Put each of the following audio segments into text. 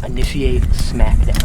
Initiate smackdown.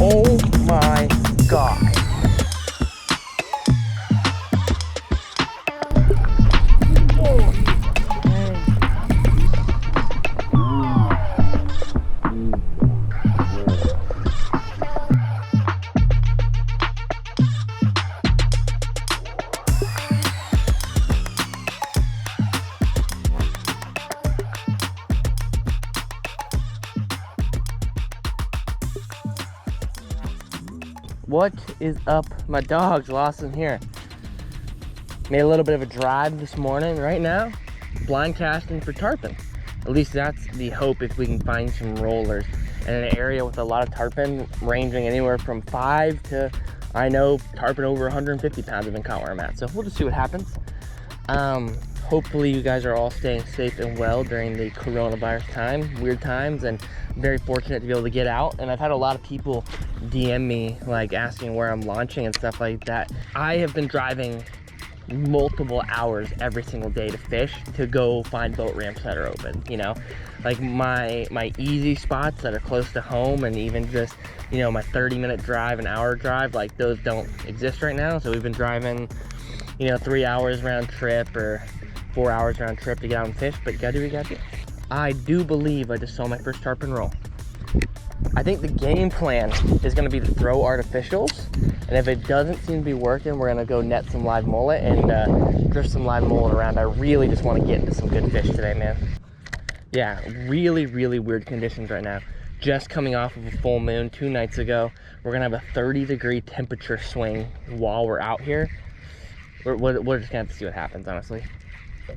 Oh my God. What is up, my dogs? Lawson here. Made a little bit of a drive this morning. Right now, blind casting for tarpon. At least that's the hope, if we can find some rollers in an area with a lot of tarpon, ranging anywhere from 5 to, I know, tarpon over 150 pounds have been caught where I'm at. So we'll just see what happens. Hopefully you guys are all staying safe and well during the coronavirus time, weird times, and I'm very fortunate to be able to get out. And I've had a lot of people DM me, like asking where I'm launching and stuff like that. I have been driving multiple hours every single day to fish, to go find boat ramps that are open, you know, like my easy spots that are close to home, and even just, you know, my 30-minute drive, an hour drive, like those don't exist right now. So we've been driving, you know, 3 hours round trip or 4 hours round trip to get out and fish, but you gotta do what you gotta do. I do believe I just saw my first tarpon roll. I think the game plan is gonna be to throw artificials, and if it doesn't seem to be working, we're gonna go net some live mullet and drift some live mullet around. I really just wanna get into some good fish today, man. Yeah, really, really weird conditions right now. Just coming off of a full moon 2 nights ago. We're gonna have a 30-degree temperature swing while we're out here. We're just gonna have to see what happens, honestly.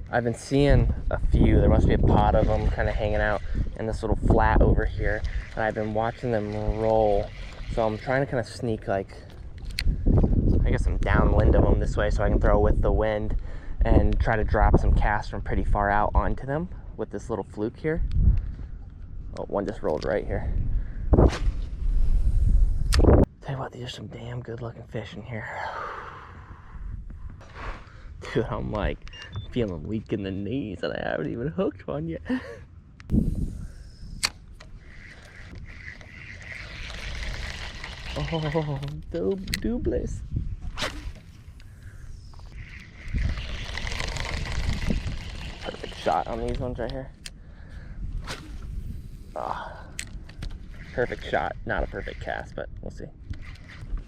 I've been seeing a few. There must be a pod of them kind of hanging out in this little flat over here, and I've been watching them roll. So I'm trying to kind of sneak, like, I guess I'm downwind of them this way so I can throw with the wind and try to drop some casts from pretty far out onto them with this little fluke here. Oh, one just rolled right here. Tell you what, these are some damn good looking fish in here. Dude, I'm like feeling weak in the knees and I haven't even hooked one yet. Oh, doubles. Perfect shot on these ones right here. Oh, perfect shot, not a perfect cast, but we'll see.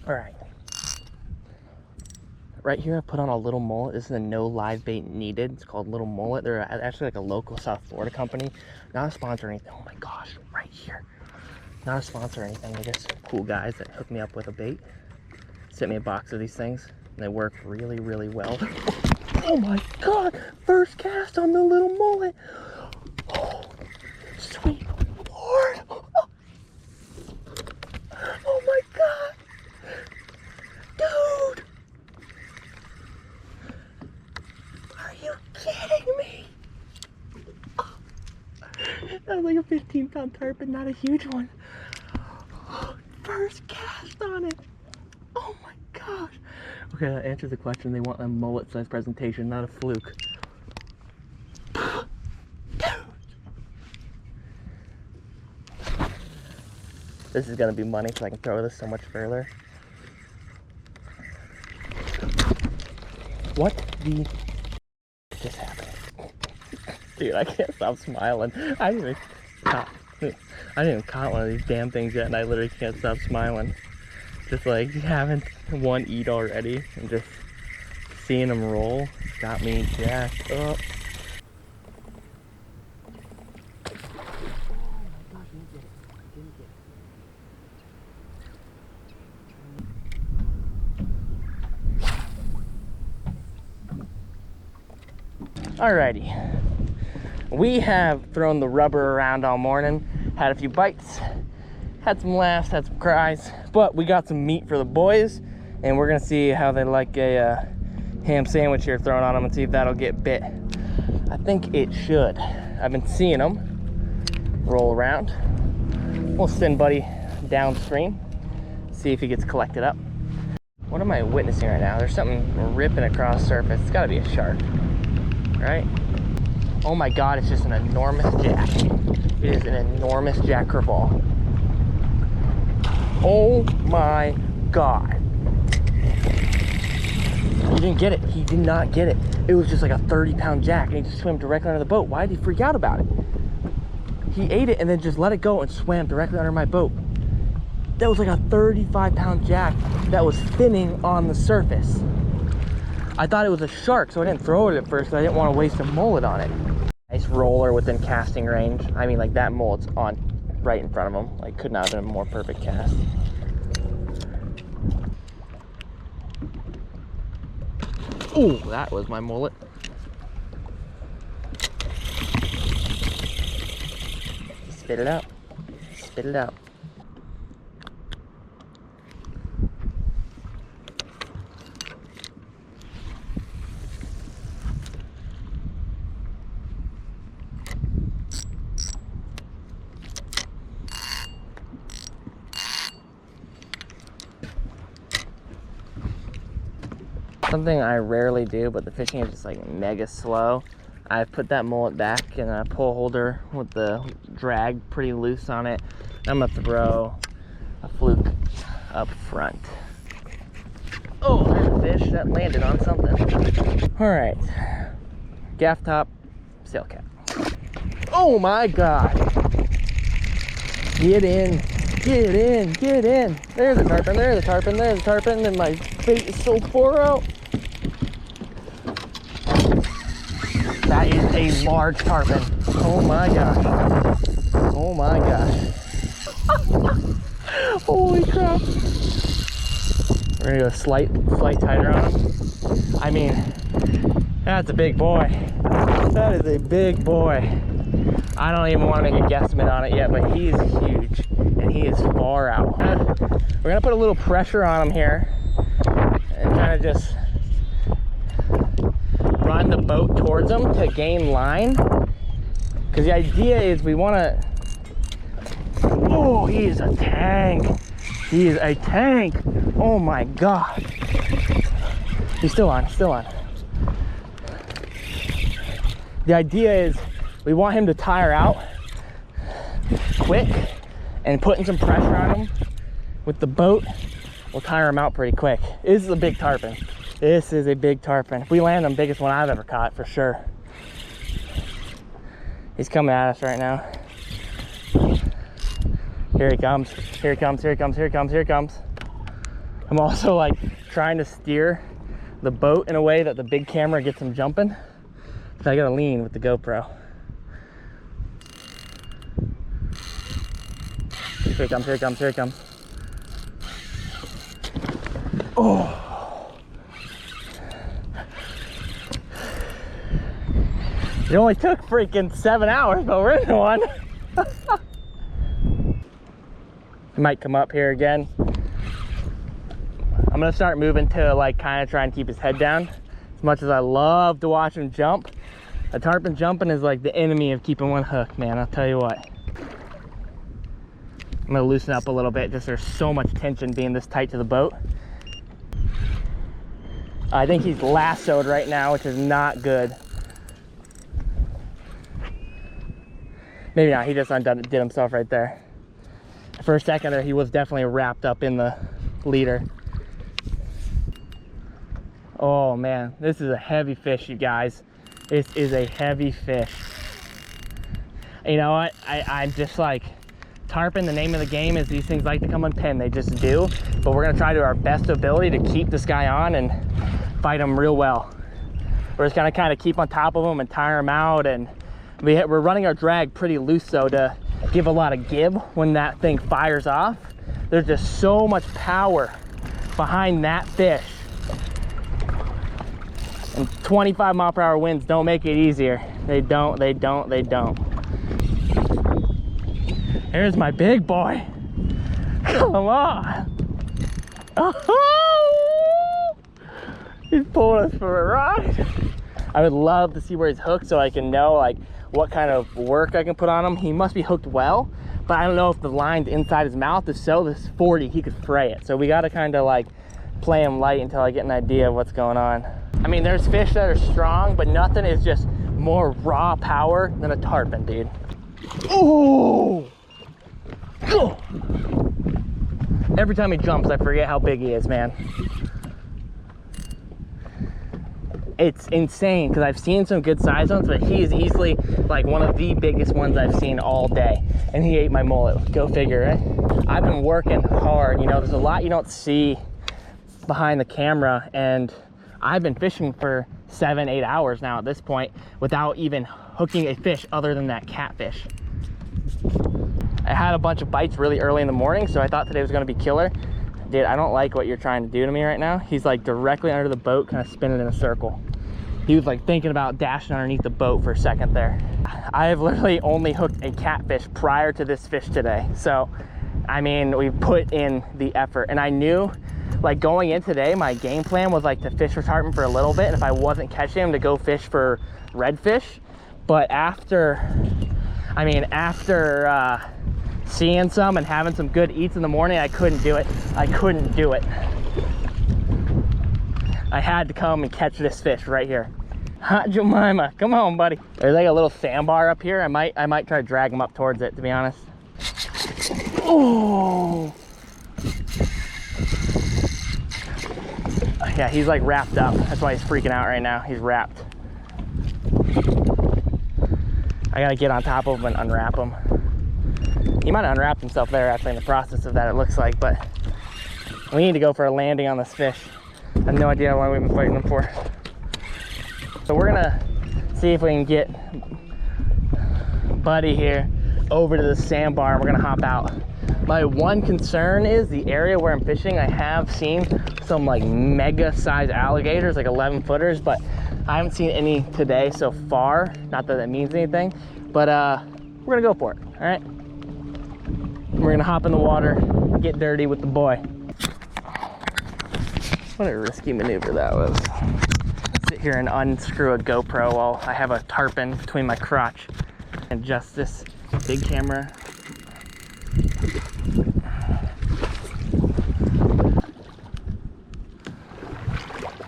All right. Right here I put on a little mullet. This is a no live bait needed. It's called Little Mullet. They're actually like a local South Florida company. Not a sponsor or anything. Oh my gosh, right here. Not a sponsor or anything. They're just cool guys that hooked me up with a bait. Sent me a box of these things. And they work really, really well. Oh my God, first cast on the Little Mullet. Oh, sweet Lord. Oh my God. Dude. Are you kidding me? Oh. That was like a 15-pound tarpon, not a huge one. First cast on it. Oh my gosh. Okay, that answers the question. They want a mullet-sized presentation, not a fluke. Dude. This is gonna be money, so I can throw this so much further. What the just happened? Dude, I can't stop smiling. I didn't even caught one of these damn things yet, and I literally can't stop smiling. Just like having one eat already and just seeing them roll got me jacked up. Alrighty, we have thrown the rubber around all morning, had a few bites, had some laughs, had some cries, but we got some meat for the boys, and we're gonna see how they like a ham sandwich here thrown on them and see if that'll get bit. I think it should. I've been seeing them, roll around. We'll send buddy downstream, see if he gets collected up. What am I witnessing right now? There's something ripping across the surface. It's gotta be a shark, right? Oh my God, it's just an enormous jack. It is an enormous jack crevalle. Oh my God. He didn't get it. He did not get it. It was just like a 30-pound jack, and he just swam directly under the boat. Why did he freak out about it? He ate it and then just let it go and swam directly under my boat. That was like a 35-pound jack that was finning on the surface. I thought it was a shark, so I didn't throw it at first because I didn't want to waste a mullet on it. Nice roller within casting range. I mean, like, that mullet's on right in front of him. Like, could not have been a more perfect cast. Oh, that was my mullet. Spit it out. Spit it out. Something I rarely do, but the fishing is just like mega slow. I put that mullet back in a pole holder with the drag pretty loose on it. I'm gonna throw a fluke up front. Oh, there's a fish that landed on something. All right, gaff top, sail cap. Oh my God. Get in, get in, get in. There's a tarpon, there's a tarpon, there's a tarpon, and my bait is so far out. That is a large tarpon. Oh my gosh. Oh my gosh. Holy crap. We're gonna go slight tighter on him. I mean, that's a big boy. That is a big boy. I don't even want to make a guesstimate on it yet, but he is huge and he is far out. We're gonna put a little pressure on him here and kind of just run the boat towards him to gain line, because the idea is we want to. Oh, he is a tank. He is a tank. Oh my God. He's still on, still on. The idea is we want him to tire out quick, and putting some pressure on him with the boat will tire him out pretty quick. This is a big tarpon. This is a big tarpon. If we land him, biggest one I've ever caught for sure. He's coming at us right now. Here he comes. Here he comes. Here he comes. Here he comes. Here he comes. I'm also like trying to steer the boat in a way that the big camera gets him jumping. So I gotta lean with the GoPro. Here he comes. Here he comes. Here he comes. Oh. It only took freaking 7 hours, but we're in one. He might come up here again. I'm gonna start moving to like kind of try and keep his head down. As much as I love to watch him jump, a tarpon jumping is like the enemy of keeping one hook, man. I'll tell you what. I'm gonna loosen up a little bit, just there's so much tension being this tight to the boat. I think he's lassoed right now, which is not good. Maybe not, he just did himself right there. For a second there, he was definitely wrapped up in the leader. Oh man, this is a heavy fish, you guys. This is a heavy fish. You know what, I'm just like, tarpon, the name of the game is these things like to come on pin, they just do. But we're gonna try to our best ability to keep this guy on and fight him real well. We're just gonna kind of keep on top of him and tire him out, and we're running our drag pretty loose so to give a lot of give when that thing fires off. There's just so much power behind that fish. And 25 mile per hour winds don't make it easier. They don't. Here's my big boy. Come on. Oh, he's pulling us for a ride. I would love to see where he's hooked so I can know like what kind of work I can put on him. He must be hooked well, but I don't know if the line's inside his mouth. If so, this 40, he could fray it. So we got to kind of like play him light until I get an idea of what's going on. I mean, there's fish that are strong, but nothing is just more raw power than a tarpon, dude. Oh! Every time he jumps, I forget how big he is, man. It's insane because I've seen some good size ones, but he is easily like one of the biggest ones I've seen all day. And he ate my mullet. Go figure, right? I've been working hard. You know, there's a lot you don't see behind the camera, and I've been fishing for 7-8 hours now at this point without even hooking a fish other than that catfish. I had a bunch of bites really early in the morning, so I thought today was going to be killer. Dude, I don't like what you're trying to do to me right now. He's like directly under the boat, kind of spinning in a circle. He was like thinking about dashing underneath the boat for a second there. I have literally only hooked a catfish prior to this fish today. So, I mean, we put in the effort, and I knew like going in today, my game plan was like to fish for tarpon for a little bit, and if I wasn't catching him, to go fish for redfish. But after seeing some and having some good eats in the morning, I couldn't do it. I couldn't do it. I had to come and catch this fish right here. Hot Jemima, come on, buddy. There's like a little sandbar up here. I might try to drag him up towards it, to be honest. Oh! Yeah, he's like wrapped up. That's why he's freaking out right now. He's wrapped. I gotta get on top of him and unwrap him. He might have unwrapped himself there actually in the process of that, it looks like, but we need to go for a landing on this fish. I have no idea why we've been fighting them for. So we're gonna see if we can get Buddy here over to the sandbar, and we're gonna hop out. My one concern is the area where I'm fishing. I have seen some like mega size alligators, like 11 footers, but I haven't seen any today so far. Not that means anything, but we're gonna go for it, all right? We're gonna hop in the water, get dirty with the boy. What a risky maneuver that was. Sit here and unscrew a GoPro while I have a tarpon between my crotch and just this big camera.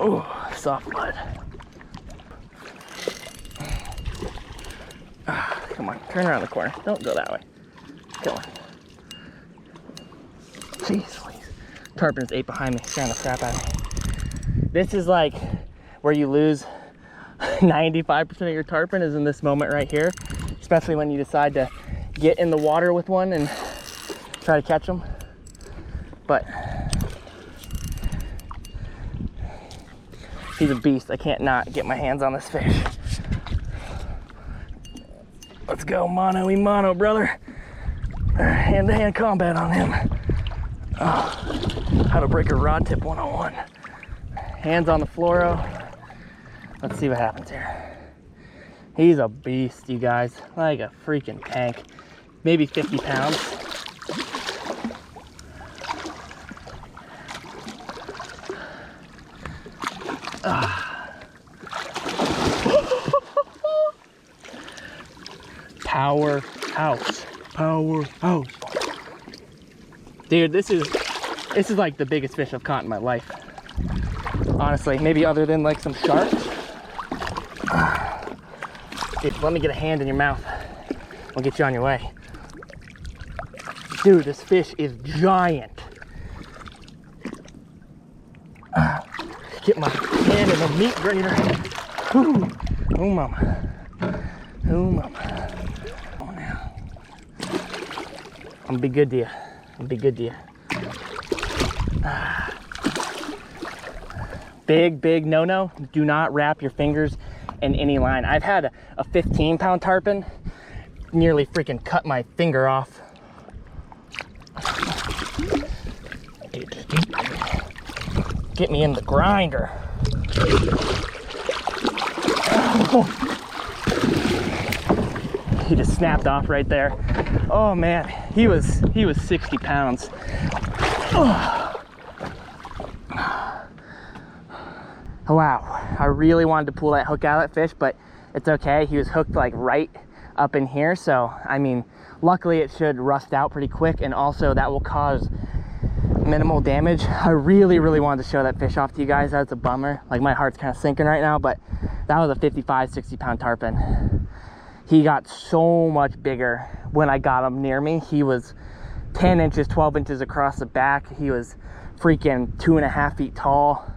Oh, soft mud. Come on, turn around the corner. Don't go that way. Come on. Jeez, please. Tarpon's ate behind me, scaring the crap out of me. This is like where you lose 95% of your tarpon is in this moment right here, especially when you decide to get in the water with one and try to catch them. But he's a beast. I can't not get my hands on this fish. Let's go mano y mano, brother. Hand-to-hand combat on him. How to break a rod tip 101. Hands on the fluoro. Let's see what happens here. He's a beast, you guys. Like a freaking tank. Maybe 50 pounds. Powerhouse. Powerhouse. Dude, this is like the biggest fish I've caught in my life. Honestly, maybe other than like some sharks. Dude, let me get a hand in your mouth. I'll get you on your way. Dude, this fish is giant. Get my hand in the meat grater. Ooh, oh mama. Oh mama. Oh now. I'm gonna be good to you. I'm gonna be good to you. Big no-no. Do not wrap your fingers in any line. I've had a 15-pound tarpon nearly freaking cut my finger off. Get me in the grinder. Oh. He just snapped off right there. Oh man, he was 60 pounds. Oh. Wow, I really wanted to pull that hook out of that fish, but it's okay. He was hooked like right up in here. So, I mean, luckily it should rust out pretty quick, and also that will cause minimal damage. I really wanted to show that fish off to you guys. That's a bummer. Like, my heart's kind of sinking right now, but that was a 55, 60 pound tarpon. He got so much bigger when I got him near me. He was 10 inches, 12 inches across the back. He was freaking 2.5 feet tall.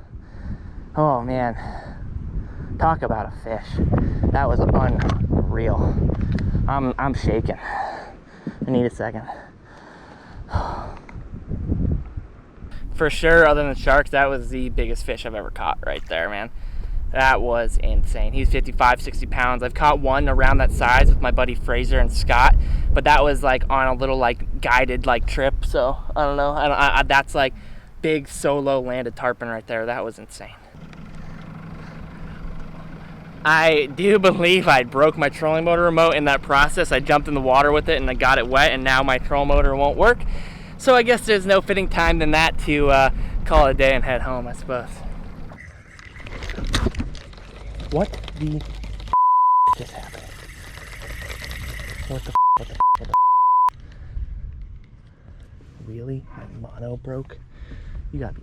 Oh man, talk about a fish. That was unreal. I'm shaking. I need a second. For sure, other than sharks, that was the biggest fish I've ever caught right there, man. That was insane. He's 55, 60 pounds. I've caught one around that size with my buddy Fraser and Scott, but that was like on a little like guided like trip. So I don't know. That's like big solo landed tarpon right there. That was insane. I do believe I broke my trolling motor remote in that process. I jumped in the water with it and I got it wet, and now my trolling motor won't work. So I guess there's no fitting time than that to call it a day and head home, I suppose. What the just happened? What the Really? My mono broke? You gotta be